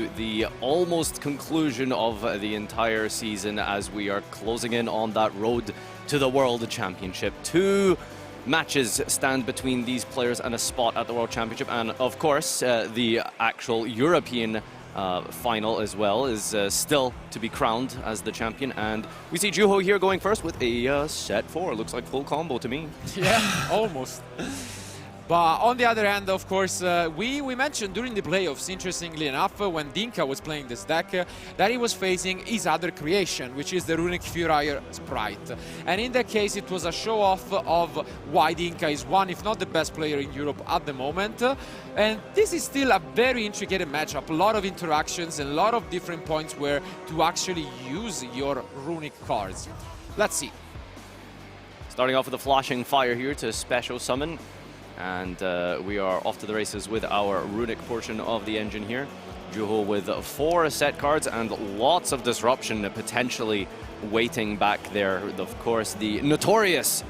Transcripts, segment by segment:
to the almost conclusion of the entire season as we are closing in on that road to the World Championship. 2 matches stand between these players and a spot at the World Championship, and of course the actual European final as well is still to be crowned as the champion. And we see YuGiOh here going first with a set 4. Looks like full combo to me. Yeah, almost. But on the other hand, of course, we mentioned during the playoffs, interestingly enough, when Dinka was playing this deck, that he was facing his other creation, which is the Runick Furier Sprite. And in that case, it was a show-off of why Dinka is one, if not the best player in Europe at the moment. And this is still a very intricate matchup, a lot of interactions and a lot of different points where to actually use your Runick cards. Let's see. Starting off with a flashing fire here to special summon. And we are off to the races with our Runick portion of the engine here. YuGiOh with 4 set cards and lots of disruption potentially waiting back there. Of course, the notorious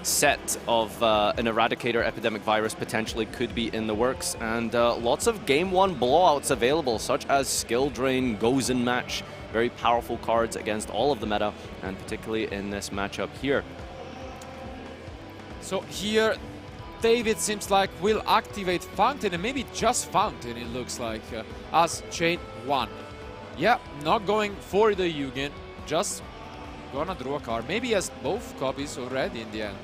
set of an Eradicator Epidemic Virus potentially could be in the works. And lots of Game 1 blowouts available, such as Skill Drain, Gozen Match. Very powerful cards against all of the meta, and particularly in this matchup here. So here, David seems like will activate Fountain, and maybe just Fountain, it looks like, as chain 1. Yeah, not going for the Yugen, just gonna draw a card. Maybe he has both copies already in the end.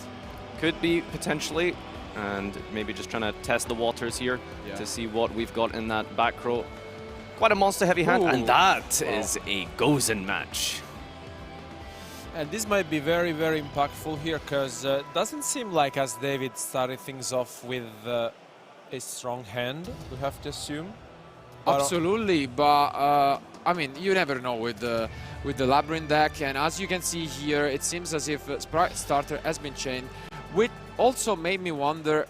Could be, potentially, and maybe just trying to test the waters here to see what we've got in that back row. Quite a monster-heavy hand, and that is a Gozen Match. And this might be very, very impactful here, because it doesn't seem like as David started things off with a strong hand, we have to assume. Absolutely, but I mean, you never know with the Labrynth deck, and as you can see here, it seems as if Sprite Starter has been chained, which also made me wonder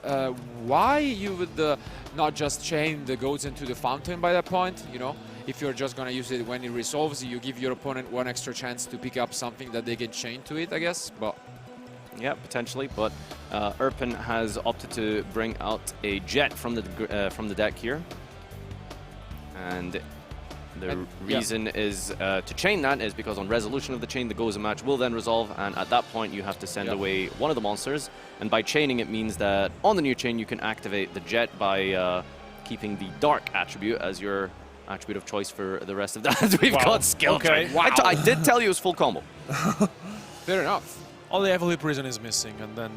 why you would not just chain the Gozen to the Fountain by that point, you know? If you're just going to use it when it resolves, you give your opponent 1 extra chance to pick up something that they can chain to it, I guess. But yeah, potentially. But Erpen has opted to bring out a Jet from the deck here, and the reason is to chain that is because on resolution of the chain, the Gozen Match will then resolve, and at that point you have to send away one of the monsters. And by chaining, it means that on the new chain you can activate the Jet by keeping the Dark attribute as your attribute of choice for the rest of that. We've got Skill Drain. Wow. I did tell you it was full combo. Fair enough. Only Heavily Prison is missing, and then...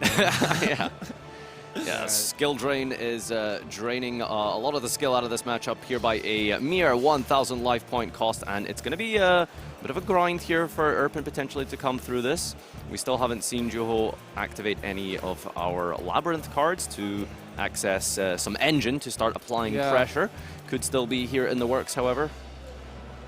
Yeah, Skill Drain is draining a lot of the skill out of this matchup here by a mere 1,000 life point cost, and it's going to be a bit of a grind here for Erpen potentially to come through this. We still haven't seen YuGiOh activate any of our Labrynth cards to access some engine to start applying pressure. Could still be here in the works, however.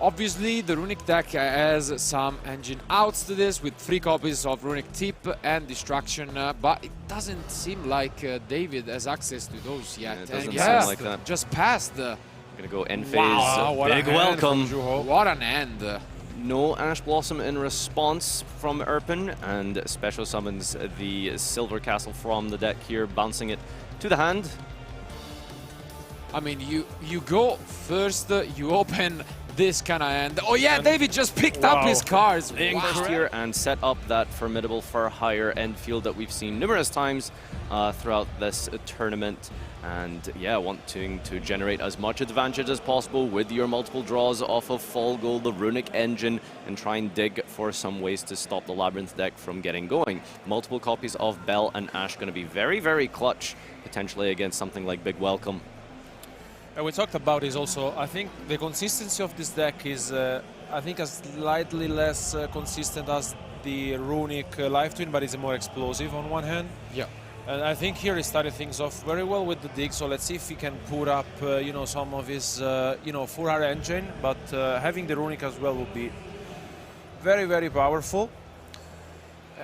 Obviously, the Runick deck has some engine outs to this with 3 copies of Runick Tip and Distraction, but it doesn't seem like David has access to those yet. Yeah, it doesn't and seem like that. Just passed. Gonna go end phase. Wow, Big welcome. What an end. No Ash Blossom in response from Erpen, and special summons the Silver Castle from the deck here, bouncing it to the hand. I mean, you go first, you open this kind of hand. Oh yeah, David just picked up his cards. First here and set up that formidable for higher end field that we've seen numerous times throughout this tournament. And yeah, wanting to generate as much advantage as possible with your multiple draws off of Fall Gold, the Runick engine, and try and dig for some ways to stop the Labrynth deck from getting going. Multiple copies of Bell and Ash going to be very, very clutch, potentially against something like Big Welcome. And we talked about is also, I think the consistency of this deck is, I think, a slightly less consistent as the Runick Life Twin, but it's more explosive on one hand. Yeah. And I think here he started things off very well with the dig, so let's see if he can put up, you know, some of his, you know, 4R engine, but having the Runick as well would be very, very powerful.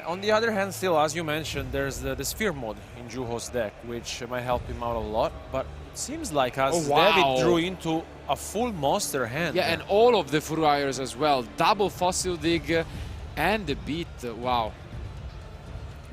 On the other hand, still, as you mentioned, there's the Sphere mode in YuGiOh's deck, which might help him out a lot, but it seems like as David drew into a full monster hand. Yeah, and all of the Furiers as well. Double Fossil Dig and the Beat, wow.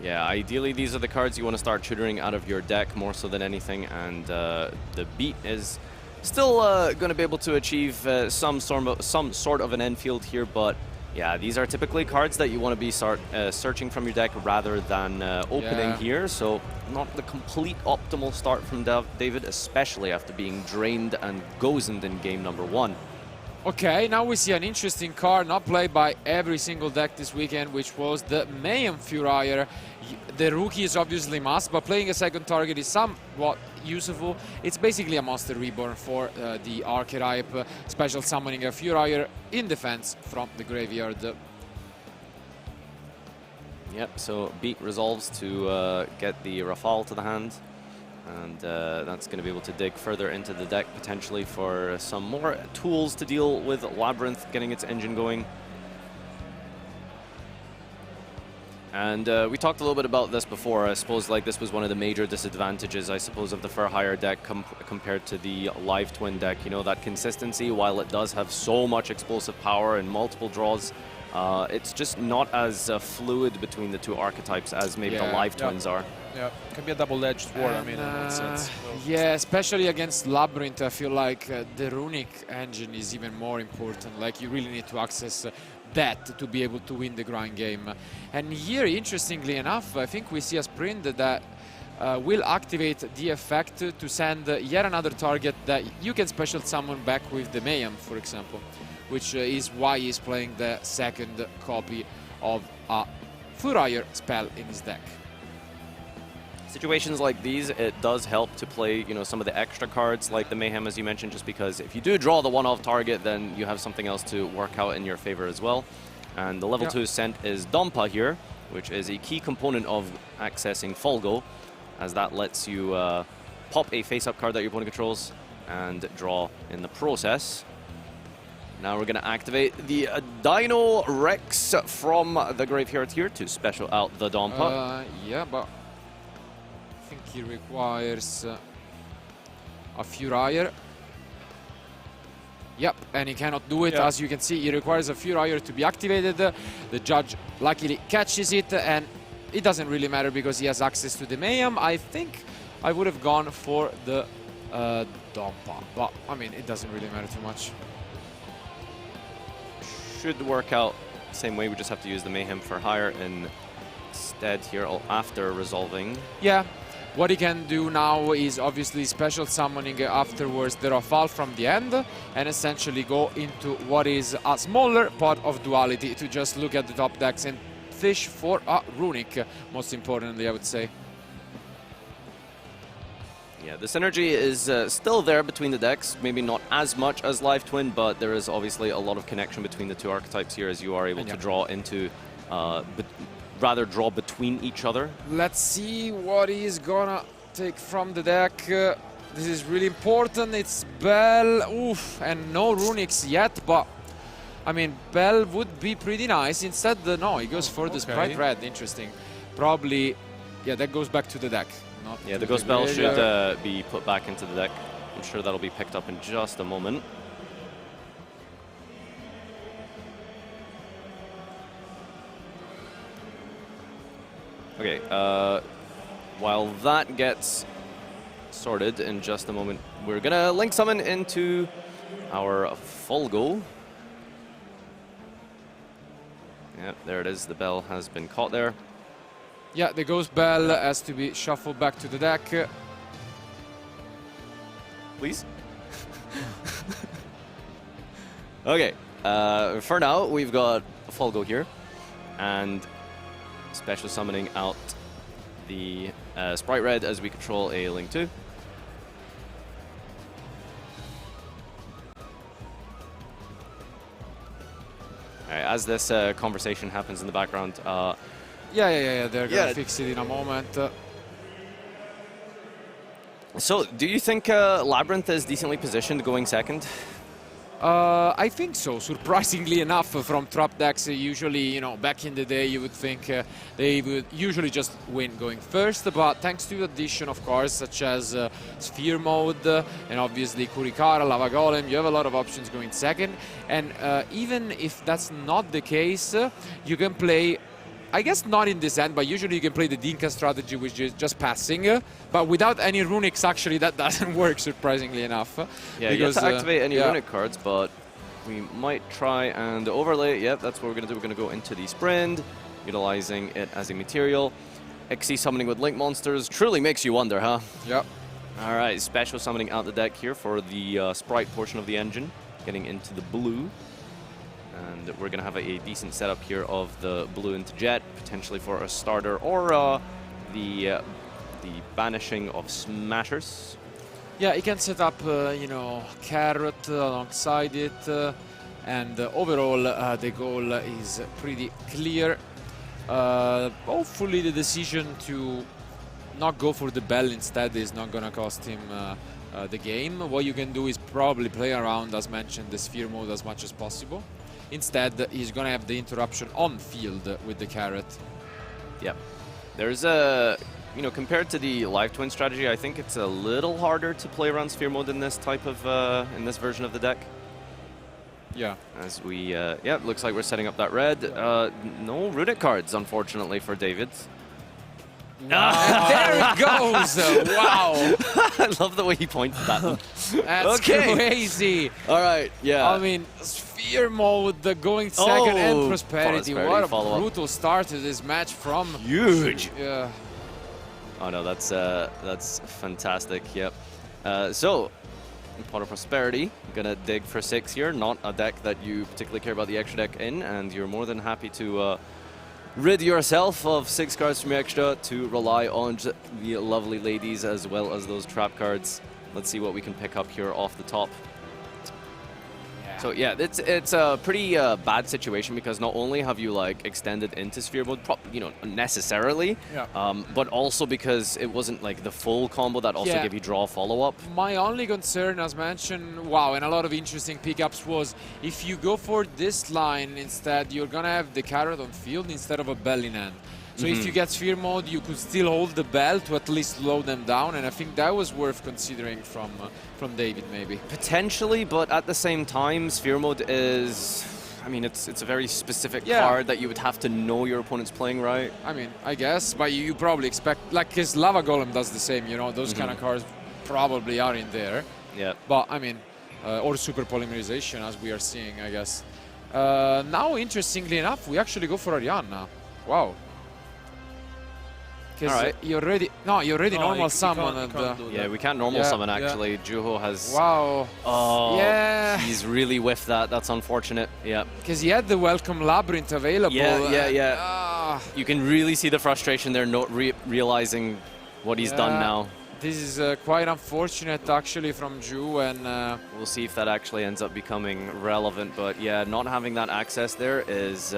Yeah, ideally these are the cards you want to start tutoring out of your deck more so than anything, and the Beat is Still going to be able to achieve some sort of an end field here, but yeah, these are typically cards that you want to be searching from your deck rather than opening here. So not the complete optimal start from David, especially after being drained and gozened in game number 1. Okay, now we see an interesting card not played by every single deck this weekend, which was the Mayhem Furier. The rookie is obviously must, but playing a second target is somewhat useful. It's basically a monster reborn for the archetype, special summoning a Furier in defense from the graveyard. Yep, so Beat resolves to get the Rafale to the hand. And that's going to be able to dig further into the deck, potentially for some more tools to deal with Labrynth getting its engine going. And we talked a little bit about this before. I suppose like this was one of the major disadvantages, I suppose, of the For Hire deck compared to the Live Twin deck. You know, that consistency, while it does have so much explosive power and multiple draws, it's just not as fluid between the two archetypes as maybe the Live Twins are. Yeah, it can be a double-edged sword, I mean, in that sense. Yeah, especially against Labrynth, I feel like the Runick engine is even more important. Like, you really need to access that to be able to win the grind game. And here, interestingly enough, I think we see a sprint that will activate the effect to send yet another target that you can special summon back with the Mayhem, for example, which is why he's playing the second copy of a Furier spell in his deck. Situations like these, it does help to play, you know, some of the extra cards like the Mayhem, as you mentioned, just because if you do draw the one-off target, then you have something else to work out in your favor as well. And the level 2 scent is Dompa here, which is a key component of accessing Folgo, as that lets you pop a face-up card that your opponent controls and draw in the process. Now we're going to activate the Dino Rex from the graveyard here to special out the Dompa. Yeah, but I think he requires a Furier. Yep, and he cannot do it. As you can see, he requires a Furier to be activated. The judge luckily catches it, and it doesn't really matter because he has access to the Mayhem. I think I would have gone for the Dompa, but I mean, it doesn't really matter too much. Should work out the same way. We just have to use the Mayhem for hire instead here after resolving. Yeah. What he can do now is obviously special summoning afterwards the Rafale from the end and essentially go into what is a smaller pot of duality to just look at the top decks and fish for a Runick, most importantly, I would say. Yeah, the synergy is still there between the decks, maybe not as much as Live Twin, but there is obviously a lot of connection between the two archetypes here as you are able to draw into rather draw between each other. Let's see what he's gonna take from the deck. This is really important. It's Bell, oof, and no Runicks yet, but I mean, Bell would be pretty nice. Instead, no, he goes for the Sprite Red. Interesting. Probably, yeah, that goes back to the deck. Yeah, the Ghost Bell should be put back into the deck. I'm sure that'll be picked up in just a moment. Okay, while that gets sorted in just a moment, we're gonna link summon into our Folgo. Yep, there it is. The bell has been caught there. Yeah, the Ghost Bell has to be shuffled back to the deck. Please. Okay, for now, we've got Folgo here, and special summoning out the Sprite Red as we control a Link 2. Alright, as this conversation happens in the background, yeah, they're gonna fix it in a moment. So, do you think Labrynth is decently positioned going second? I think so, surprisingly enough, from trap decks. Usually, you know, back in the day, you would think they would usually just win going first, but thanks to addition of cards such as Sphere Mode and obviously Kurikara, Lava Golem, you have a lot of options going second. And even if that's not the case, you can play I guess not in this end, but usually you can play the Dinka strategy, which is just passing. But without any Runics, actually, that doesn't work, surprisingly enough. Yeah, you have to activate any Runic cards, but we might try and overlay. Yep, that's what we're going to do. We're going to go into the Sprint, utilizing it as a material. XC summoning with Link monsters truly makes you wonder, huh? Yep. All right, special summoning out the deck here for the Sprite portion of the engine, getting into the blue. And we're going to have a decent setup here of the blue into jet, potentially for a starter or the banishing of smashers. Yeah, you can set up, you know, carrot alongside it, and overall the goal is pretty clear. Hopefully the decision to not go for the bell instead is not going to cost him the game. What you can do is probably play around, as mentioned, the sphere mode as much as possible. Instead, he's going to have the interruption on field with the carrot. Yep. There's a, you know, compared to the live twin strategy, I think it's a little harder to play around sphere mode in this type of, in this version of the deck. Yeah. As we, yeah, looks like we're setting up that red. No Runic cards, unfortunately, for David. And there it goes! Wow! I love the way he pointed that one. That's crazy! All right, yeah. I mean, sphere mode, the going second and prosperity. What a brutal start to this match from Huge! Yeah. Oh no, that's fantastic, yep. So, Pot of Prosperity, gonna dig for 6 here. Not a deck that you particularly care about the extra deck in, and you're more than happy to rid yourself of 6 cards from your extra to rely on the lovely ladies as well as those trap cards. Let's see what we can pick up here off the top. So yeah, it's a pretty bad situation because not only have you like extended into sphere mode, you know, necessarily, but also because it wasn't like the full combo that also gave you draw follow-up. My only concern, as mentioned, wow, and a lot of interesting pickups was if you go for this line instead, you're gonna have the carrot on field instead of a bell in hand. So if you get sphere mode, you could still hold the bell to at least slow them down, and I think that was worth considering from David, maybe. Potentially, but at the same time, sphere mode is, I mean, it's a very specific card that you would have to know your opponent's playing, right? I mean, I guess, but you probably expect, like his Lava Golem does the same, you know, those kind of cards probably are in there. Yeah. But, I mean, or super polymerization, as we are seeing, I guess. Now, interestingly enough, we actually go for Arianna. Wow. Because you already normal summon. Yeah, we can't normal summon actually. YuGiOh has. Wow. Oh. Yeah. He's really whiffed that. That's unfortunate. Yeah. Because he had the welcome Labrynth available. Yeah. You can really see the frustration there, not realizing what he's done now. This is quite unfortunate actually from Ju, and we'll see if that actually ends up becoming relevant. But yeah, not having that access there is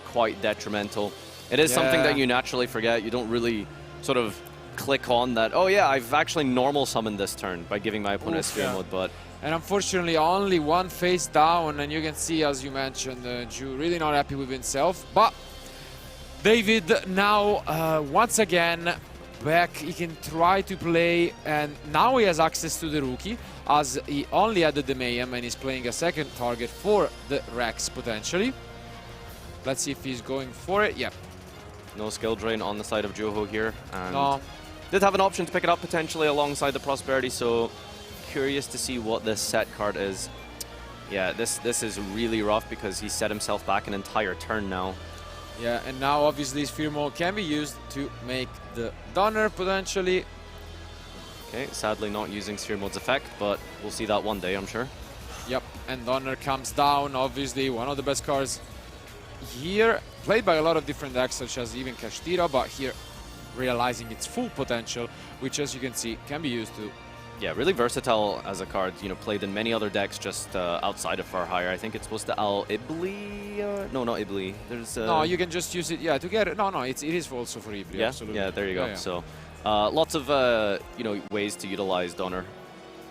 quite detrimental. It is something that you naturally forget. You don't really sort of click on that, oh yeah, I've actually normal summoned this turn by giving my opponent a sphere mode, but... And unfortunately, only one face down, and you can see, as you mentioned, Ju really not happy with himself. But David now, once again, back. He can try to play, and now he has access to the rookie, as he only added the Mayhem, and he's playing a second target for the Rex, potentially. Let's see if he's going for it. Yep. No skill drain on the side of YuGiOh here. And did have an option to pick it up potentially alongside the Prosperity, so curious to see what this set card is. Yeah, this is really rough because he set himself back an entire turn now. Yeah, and now obviously sphere mode can be used to make the Donner potentially. Okay, sadly not using sphere mode's effect, but we'll see that one day, I'm sure. Yep, and Donner comes down, obviously one of the best cards here, played by a lot of different decks, such as even Kashtira, but here realizing its full potential, which, as you can see, can be used to. Yeah, really versatile as a card, you know, played in many other decks just outside of Far Higher. I think it's supposed to Ibli, no, not Ibli. There's no, you can just use it, to get it. No, it is also for Ibli, absolutely. Yeah, there you go. So, lots of, you know, ways to utilize Donner.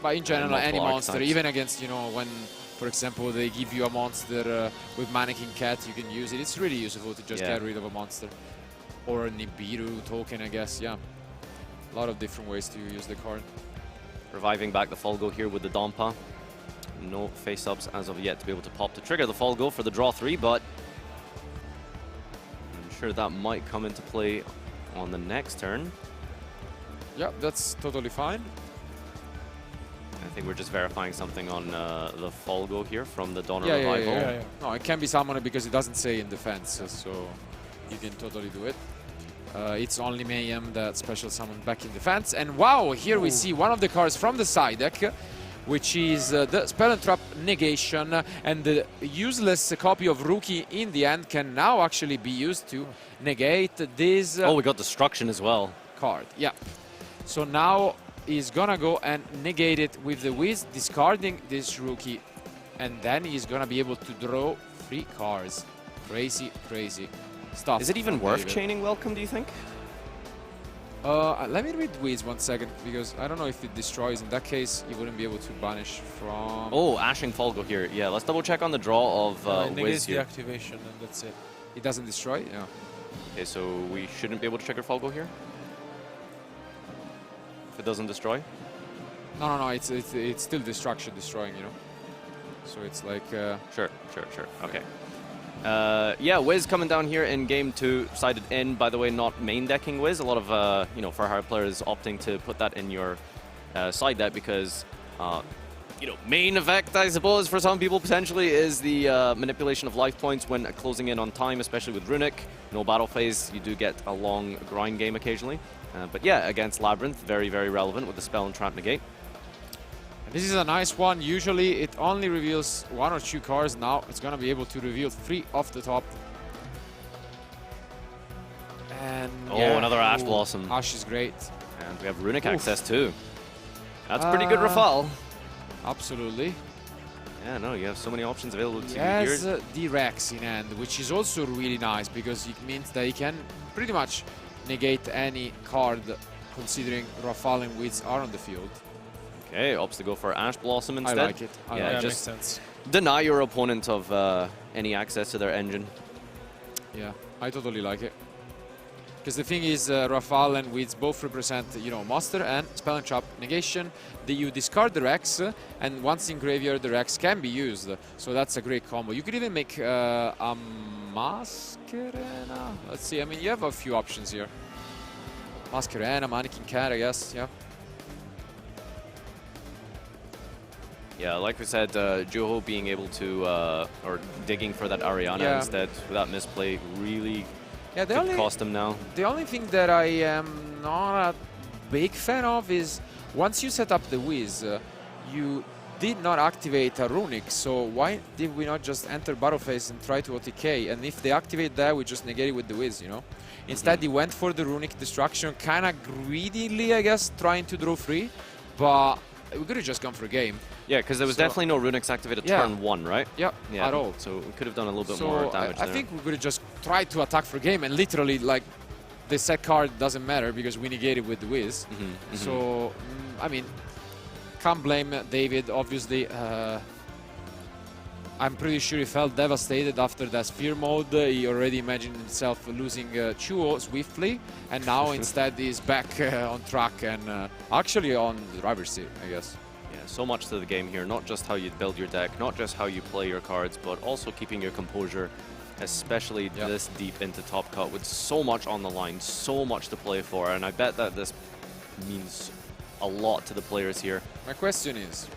But in general, any monster, even against, you know, when, for example, they give you a monster with Mannequin Cat, you can use it. It's really useful to just get rid of a monster. Or a Nibiru token, I guess, A lot of different ways to use the card. Reviving back the Folgo here with the Dompa. No face-ups as of yet to be able to pop to trigger the Folgo for the draw 3, but sure that might come into play on the next turn. Yeah, that's totally fine. I think we're just verifying something on the Folgo here from the Donner Yeah, Revival. Yeah. No, it can be summoned because it doesn't say in defense, so you can totally do it. It's only Mayhem that special summoned back in defense. And wow, here we see one of the cards from the side deck, which is the Spell and Trap Negation, and the useless copy of Rookie in the end can now actually be used to negate this Oh, we got Destruction as well. card. Yeah. So now he's gonna go and negate it with the Wiz, discarding this Rookie, and then he's gonna be able to draw 3 cards. Crazy, crazy stuff. Is it even from worth David. chaining Welcome, do you think? Let me read Wiz 1 second, because I don't know if it destroys. In that case, you wouldn't be able to banish from... Oh, Ashing Folgo here. Yeah, let's double check on the draw of It Wiz negates the here. activation, and that's it. It doesn't destroy? No. Okay, so we shouldn't be able to trigger Folgo here? If it doesn't destroy? No, it's still destruction destroying, you know? So it's like... Sure. Okay. Yeah, Wiz coming down here in game 2, sided in. By the way, not main decking Wiz. A lot of, you know, for hard players opting to put that in your side deck because, you know, main effect, I suppose, for some people potentially is the manipulation of life points when closing in on time, especially with Runick. No battle phase, you do get a long grind game occasionally. But yeah, against Labrynth, very, very relevant with the Spell and Trap Negate. This is a nice one. Usually it only reveals 1 or 2 cards. Now it's going to be able to reveal 3 off the top. And Oh, yeah. another Ash Blossom. Ash is great. And we have Runick access too. That's pretty good Rafale. Absolutely. Yeah, no, you have so many options available to He you has here. the Rex in hand, which is also really nice because it means that he can pretty much negate any card considering Rafale and Wiz are on the field. Okay, opts to go for Ash Blossom instead. I like it. I Yeah, like Yeah, it. makes just sense. deny your opponent of any access to their engine. Yeah, I totally like it. Because the thing is, Rafale and Wiz both represent, you know, Monster and Spell and Trap Negation. You discard the Rex, and once in graveyard, the Rex can be used. So that's a great combo. You could even make a Masquerena. Let's see, I mean, you have a few options here. Masquerena, Mannequin Cat, I guess, yeah. Yeah, like we said, YuGiOh being able to, or digging for that Ariana instead without misplay really could cost him now. The only thing that I am not a big fan of is once you set up the Wiz, you did not activate a Runick, so why did we not just enter battle phase and try to OTK? And if they activate that, we just negate it with the Wiz, you know? Instead, he went for the Runick destruction, kind of greedily, I guess, trying to draw 3, but we could have just gone for a game. Yeah, because there was definitely no Runicks activated turn 1, right? Yeah, at all. So we could have done a little bit So more damage I there. think we could have just tried to attack for game, and literally, like, the set card doesn't matter because we negated with the Wiz. So, I mean, can't blame David, obviously. I'm pretty sure he felt devastated after that Sphere mode. He already imagined himself losing YuGiOh swiftly, and now instead he's back on track and actually on the driver's seat, I guess. Yeah, so much to the game here. Not just how you build your deck, not just how you play your cards, but also keeping your composure, especially this deep into Top Cut with so much on the line, so much to play for. And I bet that this means a lot to the players here. My question is,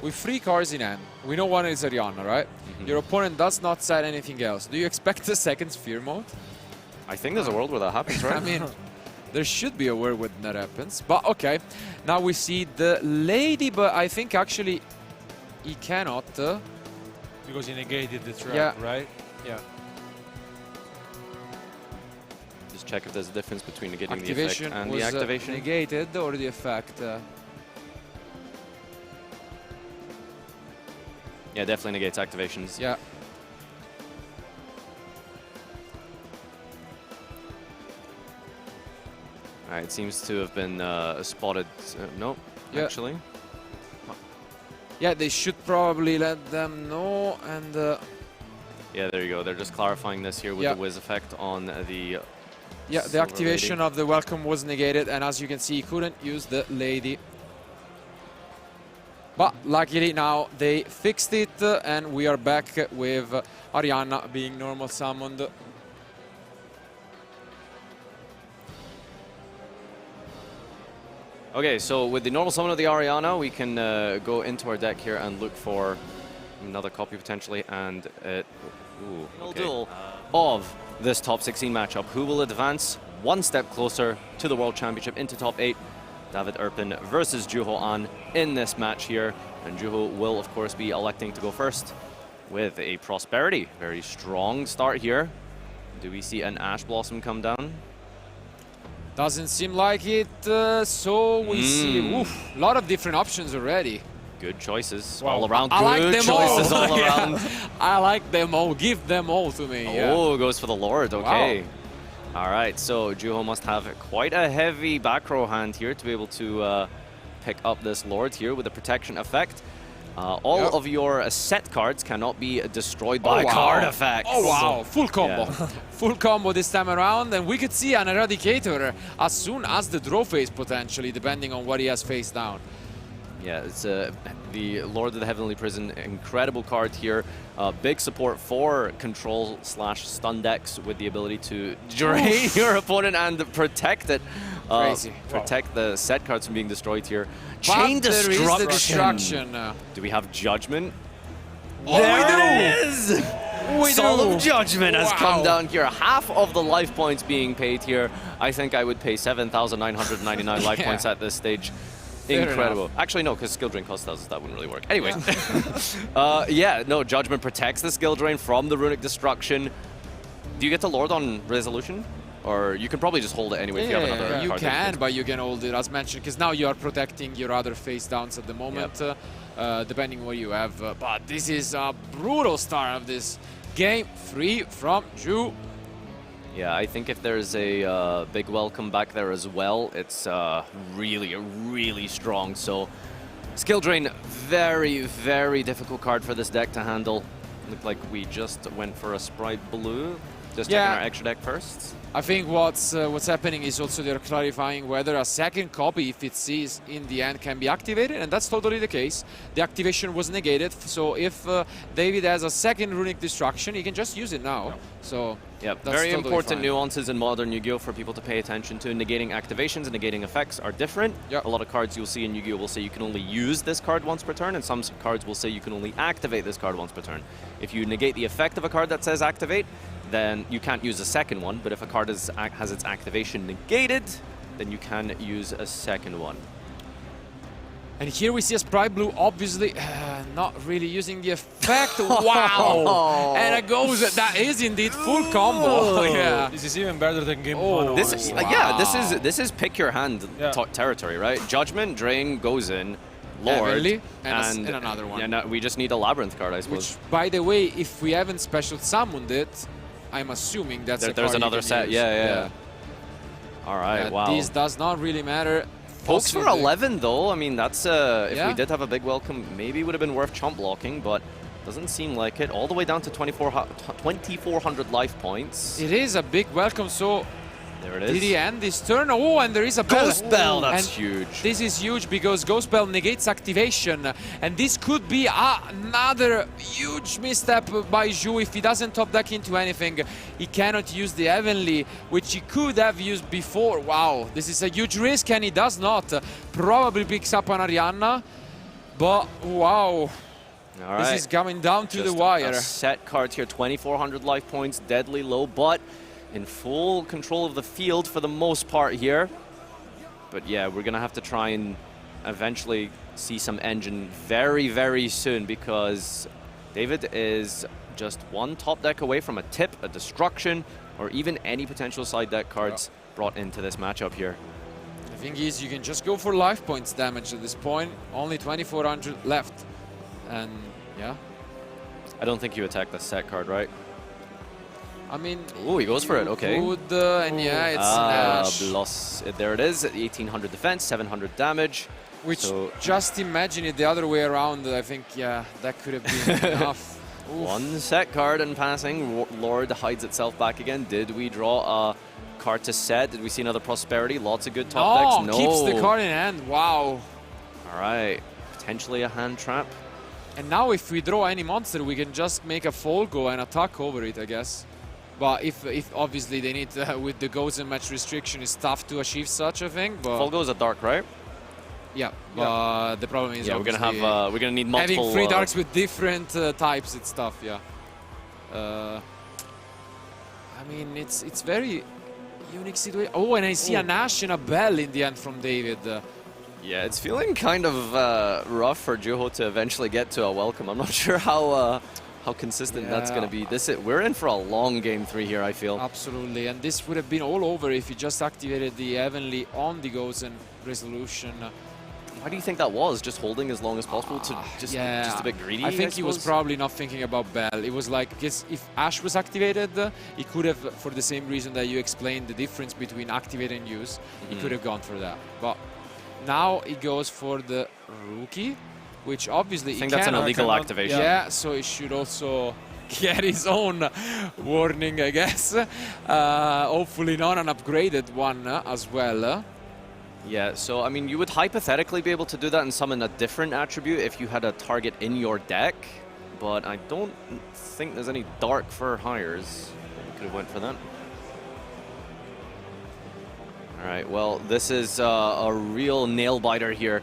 with 3 cards in hand, we know one is Ariana, right? Your opponent does not set anything else. Do you expect a second Sphere mode? I think there's a world where that happens, right? I mean, there should be a world where that happens. But okay, now we see the Lady, but I think actually he cannot. Because he negated the trap, right? Yeah. Just check if there's a difference between negating the effect Activation and was the activation. negated or the effect? Yeah, definitely negates activations. Yeah. Alright, it seems to have been spotted. No, actually. Yeah, they should probably let them know. And yeah, there you go. They're just clarifying this here with the Wiz effect on the the activation of the welcome was negated, and as you can see, he couldn't use the Lady. But luckily now they fixed it, and we are back with Ariana being normal summoned. Okay, so with the normal summon of the Ariana, we can go into our deck here and look for another copy potentially, and duel of this top 16 matchup. Who will advance one step closer to the World Championship into top 8? David Erpin versus YuGiOhAn in this match here. And YuGiOh will, of course, be electing to go first with a Prosperity. Very strong start here. Do we see an Ash Blossom come down? Doesn't seem like it, so we see a lot of different options already. Good choices Wow. all around. I like Good them choices all. all around. I like them all. Give them all to me. Oh, goes for the Lord. Okay. Wow. All right, so YuGiOh must have quite a heavy back row hand here to be able to pick up this Lord here with the protection effect. All of your set cards cannot be destroyed by card effects. Oh, wow. Full combo. Yeah. Full combo this time around. And we could see an Eradicator as soon as the draw phase, potentially, depending on what he has face down. Yeah, it's the Lord of the Heavenly Prison, incredible card here. Big support for control/stun decks with the ability to drain your opponent and protect it. Crazy. Protect the set cards from being destroyed here. But Chain there is the Destruction. destruction. Do we have Judgment? Oh, There it is! We Soul do. of Judgment has come Wow. down here. Half of the life points being paid here. I think I would pay 7,999 life points at this stage. Fair Incredible. enough. Actually, no, because skill drain costs thousands. That wouldn't really work. Anyway. Yeah, no, Judgment protects the skill drain from the Runick Destruction. Do you get to Lord on Resolution? Or you can probably just hold it anyway if you have another you card. can, but you can hold it as mentioned, because now you are protecting your other face downs at the moment, depending what you have. But this is a brutal start of this game, free from Ju. Yeah, I think if there's a big welcome back there as well, it's really, really strong. So skill drain, very, very difficult card for this deck to handle. Looked like we just went for a Sprite Blue. Just checking our extra deck first. I think what's happening is also they're clarifying whether a second copy, if it sees in the end, can be activated, and that's totally the case. The activation was negated, so if David has a second Runick Destruction, he can just use it now. So yeah, that's very totally important fine. nuances in modern Yu-Gi-Oh for people to pay attention to. Negating activations and negating effects are different. Yep. A lot of cards you'll see in Yu-Gi-Oh will say you can only use this card once per turn, and some cards will say you can only activate this card once per turn. If you negate the effect of a card that says activate, then you can't use a second one, but if a card has its activation negated, then you can use a second one. And here we see a Sprite Blue, obviously not really using the effect. Wow! And it goes, that is indeed full combo. Yeah. This is even better than game Oh, one. This is, wow. this is pick your hand territory, right? Judgment, Drain goes in, Lord, Heavenly, and another one. Yeah, no, we just need a Labrynth card, I suppose. Which, by the way, if we haven't special summoned it, I'm assuming that's a There's card another you can set, use. yeah. All right, wow. This does not really matter. Pokes for Possibly. 11 though. I mean, that's if Yeah. we did have a big welcome, maybe it would have been worth chump blocking, but doesn't seem like it. All the way down to 2,400 life points. It is a big welcome, so There it is. did he end this turn? Oh, and there is a bell. Ghost Bell, that's And huge. This is huge because Ghost Bell negates activation, and this could be another huge misstep by Ju if he doesn't top deck into anything. He cannot use the Heavenly, which he could have used before. Wow, this is a huge risk, and he does not. Probably picks up an Ariana, but wow. All right. This is coming down to Just the wire. A set card here, 2,400 life points, deadly low, but in full control of the field for the most part here. But yeah, we're gonna have to try and eventually see some engine very, very soon, because David is just one top deck away from a tip, a destruction, or even any potential side deck cards brought into this matchup here. The thing is, you can just go for life points damage at this point. Only 2,400 left. And yeah. I don't think you attack the set card, right? I mean, Oh, he goes for it, okay. Could, and yeah, it's Nash. Bloss. There it is, 1,800 defense, 700 damage. Which, So- just imagine it the other way around. I think, yeah, that could have been enough. Oof. One set card in passing. Lord hides itself back again. Did we draw a card to set? Did we see another Prosperity? Lots of good top decks. No. Keeps the card in hand. Wow. All right. Potentially a hand trap. And now if we draw any monster, we can just make a fall go and attack over it, I guess. But if obviously they need, with the goes and match restriction, it's tough to achieve such a thing. But Folgo is a dark, right? Yeah, but the problem is we're gonna need multiple. having 3 darks with different types and stuff. Yeah. I mean, it's very unique situation. Oh, and I see a Nash and a Bell in the end from David. Yeah, it's feeling kind of rough for YuGiOh to eventually get to a welcome. I'm not sure how consistent that's going to be. We're in for a long game 3 here, I feel. Absolutely, and this would have been all over if he just activated the Heavenly on the Gozen resolution. Why do you think that was? Just holding as long as possible to just a bit greedy? I think he was probably not thinking about Bell. It was like, guess if Ashe was activated, he could have, for the same reason that you explained the difference between activate and use, he could have gone for that. But now he goes for the Rookie, which obviously I think that's an illegal activation. Yeah, so he should also get his own warning, I guess. Hopefully not an upgraded one as well. Yeah, so I mean, you would hypothetically be able to do that and summon a different attribute if you had a target in your deck, but I don't think there's any dark for hires. You could have went for that. All right, well, this is a real nail biter here.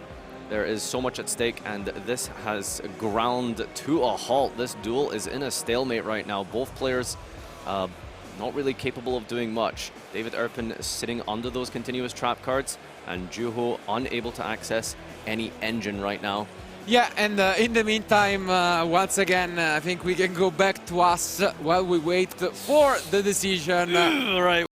There is so much at stake, and this has ground to a halt. This duel is in a stalemate right now. Both players not really capable of doing much. David Erpen sitting under those continuous trap cards, and YuGiOh unable to access any engine right now. Yeah, and in the meantime, once again, I think we can go back to us while we wait for the decision. Right.